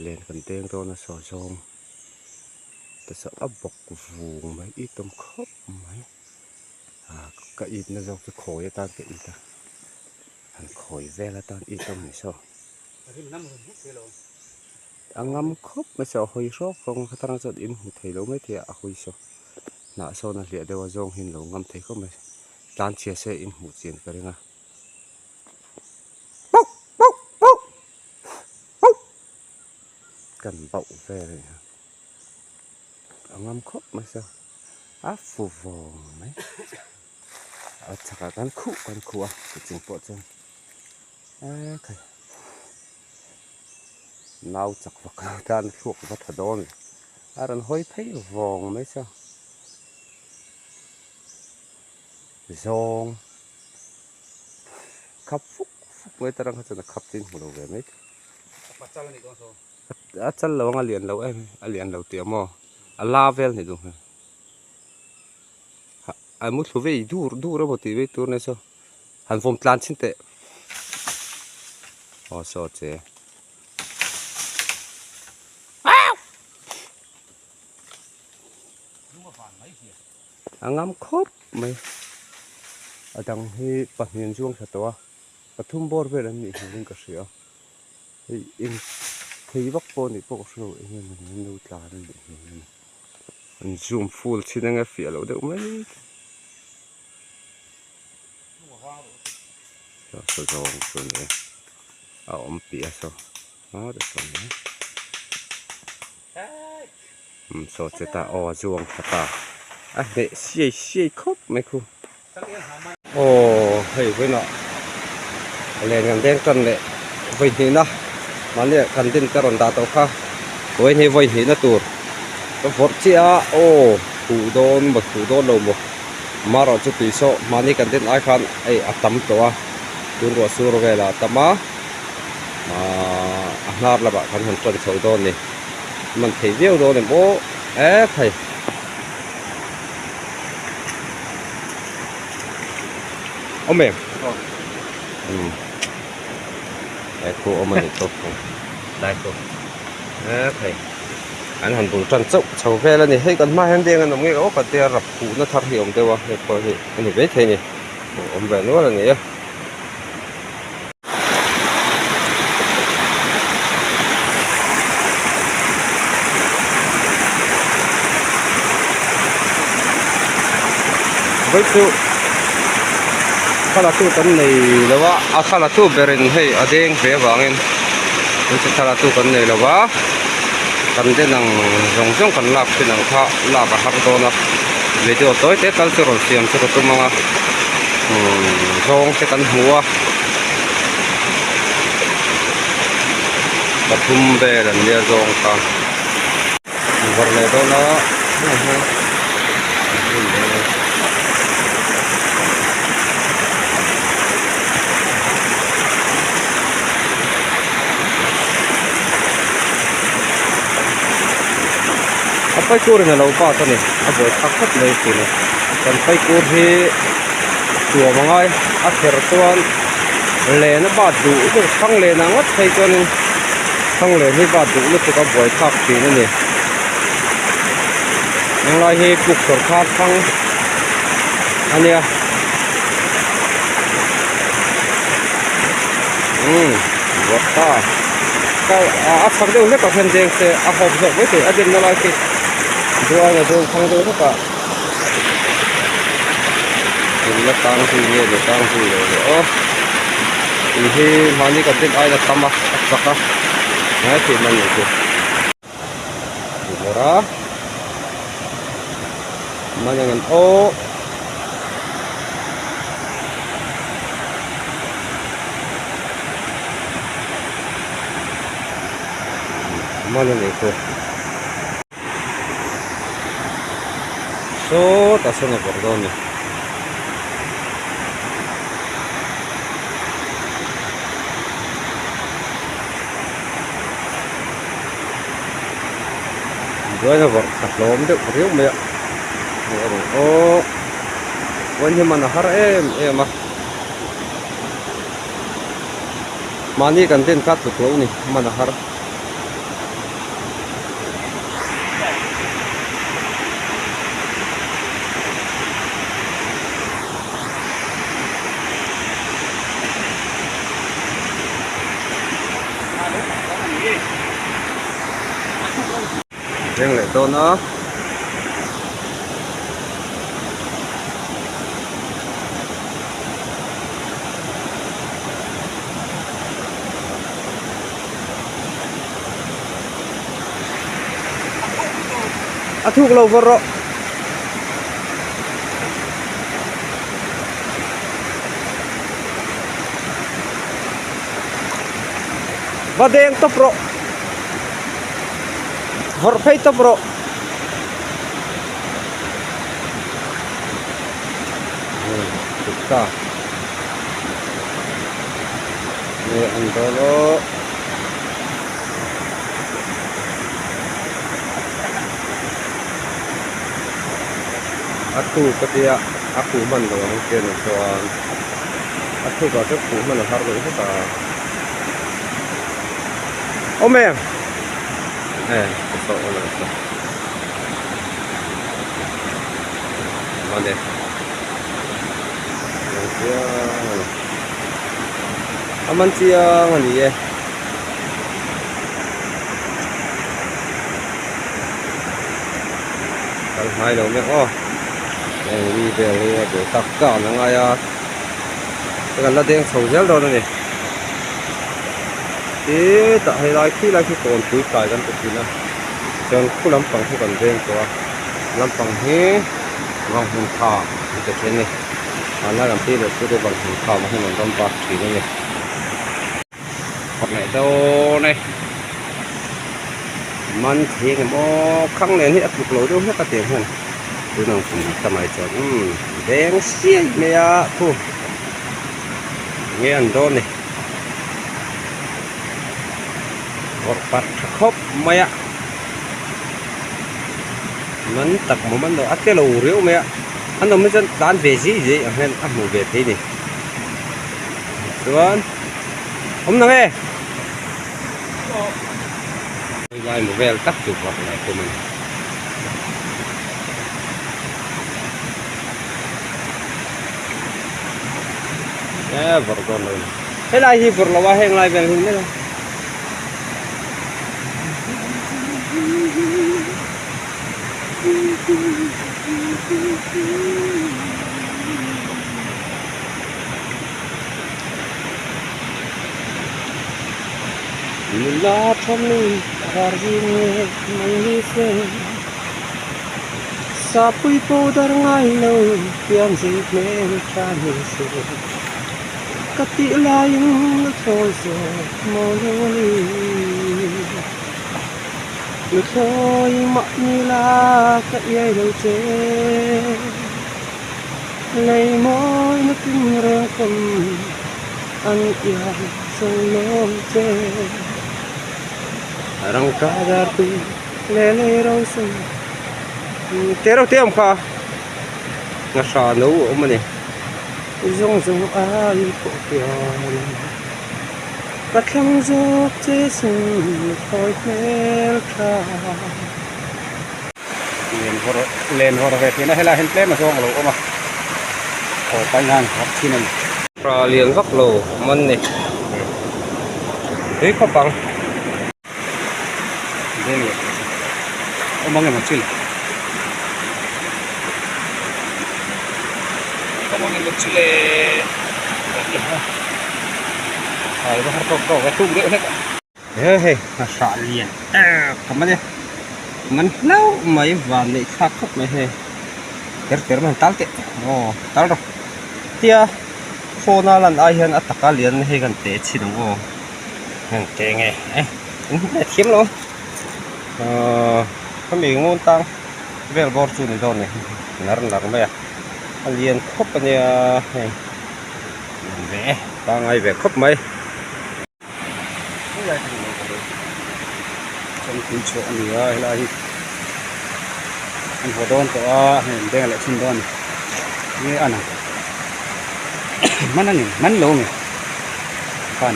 เล่นกันเต้งโตนะสอจงแต่สะบกฟูงไหมอีต้มคบไหมกะอีดนะจงจะขอยตานกะอีดอันขอยแวละตานอีต้มนี่ซออังงำคบไม่ซอหอยรอกของขตรังจดอินหูไทยโลไม่เทียอะคุยซอน่ะซอนะเหลียเดว่าจงหินโลงำไทยก็ไม่ตานเชียเซอินหูเจียนกะเรงะกันเบาแวเลยอังงำคบไม่ซอฟูวงไหมจากกันคู่อ่ะจริงปวดจังใครน่าจักว่าการพวกวัฒนธรรมอะไรห้อยไผ่วงไหมซะจงขับฟุกไม่ตรังเขาจะขับทิ้งหัวเราไว้ไหมอาจารย์เราว่าเรียนเราเรียนเราเตรียมอ่ะลาเวลนี่ดูมุดไปดูระบบทีวีตัวนี้ซะหันฟอมพลานชินเตะโอ้โซเจอังงำครบไหมดังให้ปัจจุบันช่วงตัวปฐุมบอร์เวลนี่หิ้งกระเสียอินที่วักปนี่พวกเราเองมันดูตาเลยมันซูมฟูลชิ้นนั้นเฟียเราเด็กไหมสะจงตัวนี้เอาเปียซะเด็กตัวนี้โซเจตาจวงขตาเด็กเชี่ยครบไหมครูโอ้เฮ้ยเว้ยเนาะเล่นกันเต้นกันเลยเว้ยนี่นะมันเนี่ยกันเต้นกระรอนตาตัวข้าเว้ยนี่เว้ยนี่นะตัวตัวฟอร์เชียโอ้ถูโดนหมดเราหมดมาเราจะตีโซ่มันนี่กันเต้นไอ้คันอัตตมตัวตัวรัวสู้เราเวลาแต่มาหน้าระบาดคันหันตัวเฉยโดนนี่มันเที่ยวโดนเนี่ยโบ้ใครเอาเมมครูเอามาหนึ่งตัวได้ตัวใครอันหันปุ่นจันทร์เฉาแค่แล้วนี่ให้กันมาให้เดียงกันตรงนี้โอ้ปัดเดียรับผู้น่าทักเหยมเดียววะเนี่ยพอที่อันนี้เวทีนี่อมแบบนู้นอะไรเนี่ยเฮ้ยตัวข้าราชการนี่แล้วว่าข้าราชการเบรินให้อเด้งเสียบางเงินมันจะข้าราชการนี่แล้วว่ากันเดินังจงกันลับที่นังข้าลับหาตัวนักวิดีโอตัวเด็กกันสุรเสียมสุรตัวมังจงที่กันหัวปฐุมเบรินเดียจงกันวันนี้ตัวน่ะไปกูเรื่องเราป้าตอนนี้บ่อยทักทักเลยสิเนี่ยตอนไปกูที่ตัวมังไงเทอร์ตัวเลนบาดดูก็ทั้งเลนวัดใครตัวนึงทั้งเลนที่บาดดูแล้วก็บ่อยทักสินั่นนี่ยังไงให้ปลุกสกัดทั้งอันเนี้ยวัดตาก็สักเดียวเนี่ยก็เห็นเจงเสียหอบจบไว้สิอดีตนั่นแหละที่ดูอะไรดูทางดูทุกอย่างดูแลตั้งที่นี่ดูตั้งที่เลยอีที่มันนี่ก็ติดไอ้ละตั้มสักนะนี่ที่มันอยู่ที่ดูละมันยังไงมันยังไงตัวtak sana perdoni dua na bor taklom de riu me wani mana har ma mani kan ten kat to ni mana har Đen lại to nó thuộc lâu vào rồi và đen top rồi hor pay top rồi kita ini antara aku ketika aku mandang mungkin soal aku rasa aku mana harga itu tak Omeng soal itu mana aman siang ni ya kalau hai đâu nhé đi về để tập cả là ngay cái là đen sầu réo đâu này thế tại hay lại khi còn túi càiกันตัวนี้จนผู้ลำปังให้กันเด้งตัวลำปังให้วางหุ่นขาจะเช่นนี้อันนั้นลำที่เราพูดถึงวางหุ่นขามาให้มันลำปังทีนี้ไหนโตนี่มันเทียงโม่ข้างในนี่ถูกโหลดด้วยให้กระเตียงหันดูน้องผมสมัยจนแดงเสียเมียผู้เงี้ยโดนนี่กดปัดครบเมียมันตักมันโดนอัดเตลูเรียวเมียอันนั้นมันจะด้านเวจีจีอันนั้นอันหมูเวทีนี่ส่วนผมนั่งไล่หมูเวลตักจุกแบบไหนตัวมันverdonเลยให้ไล่ที่ฝนเราว่าแห้งไล่เป็นหินได้ไหมลาทำนี้หาริเมฆไม่เฟ้นสาปุยปูดารไงโลเพียงสิเมฆคานิเซกติลายังโทโซโมโลลีลุโทยมักมีลากะเยโลเจเลยมอยนึกถึงเรื่องคนอันยากส่งโลเจRangkadartu lele rosum tero tem kha ngasha no omane zong zong ai ko pian patlang zok che sum khoi khel kha len hor ve tina hela hen ple ma zong lo oma ko pai nang hap thinan pra lian vak lo man ne ei kho pang Dele. Omong yang kecil. Omong yang kecil. Hai bahar kok ketung deh nek. Heh, masa lian. Kaman ya. Man lau mai van ni khakop mai he. Ter man tal ke. Oh, tal ro. Tia phona lan ai hian ataka lian he kan te chinong o. Hang te nge. Thiam lo. Có mình ngôn tăng về bor chu này thôi này nار mày liền khóc cái này vẽ tăng ai về khóc mày trong cuốn chỗ này là anh hồ đôn có đây là chim đôn như anh mana nih man lo nih kan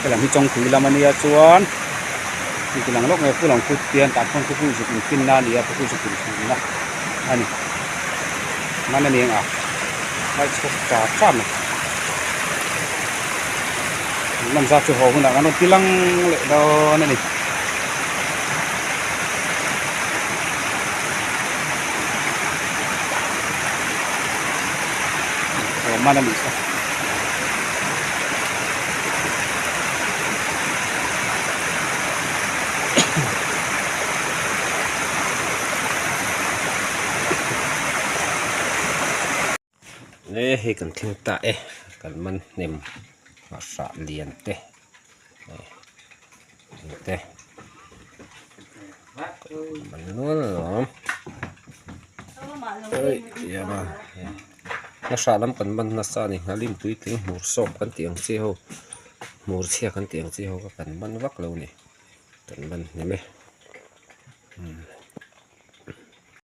cái làm trong túi làm anh chuanที่หลังโลกในผู้หลังพูดเตียนตัดคนผู้สุขุมขึ้นหน้าเลียผู้สุขุมขึ้นนะอันนี้มันนั่นเองไม่ชกจ่าจ้ำมันจะช่วยหัวคนหนักอันนั้นที่หลังเละดอนั่นนี่ มาดำอีกนี่ให้กันทิ้งตากันมันเน็มมาสะเลียนเตะมันนวลหรอเอ้ยอย่ามานาสาลำกันมันนาสานี่ฮาลิมตุยถึงหมูสอบกันเตียงเสียวหมูเชียกันเตียงเสียวก็กันมันวักเราเนี่ยกันมันเห็นไหม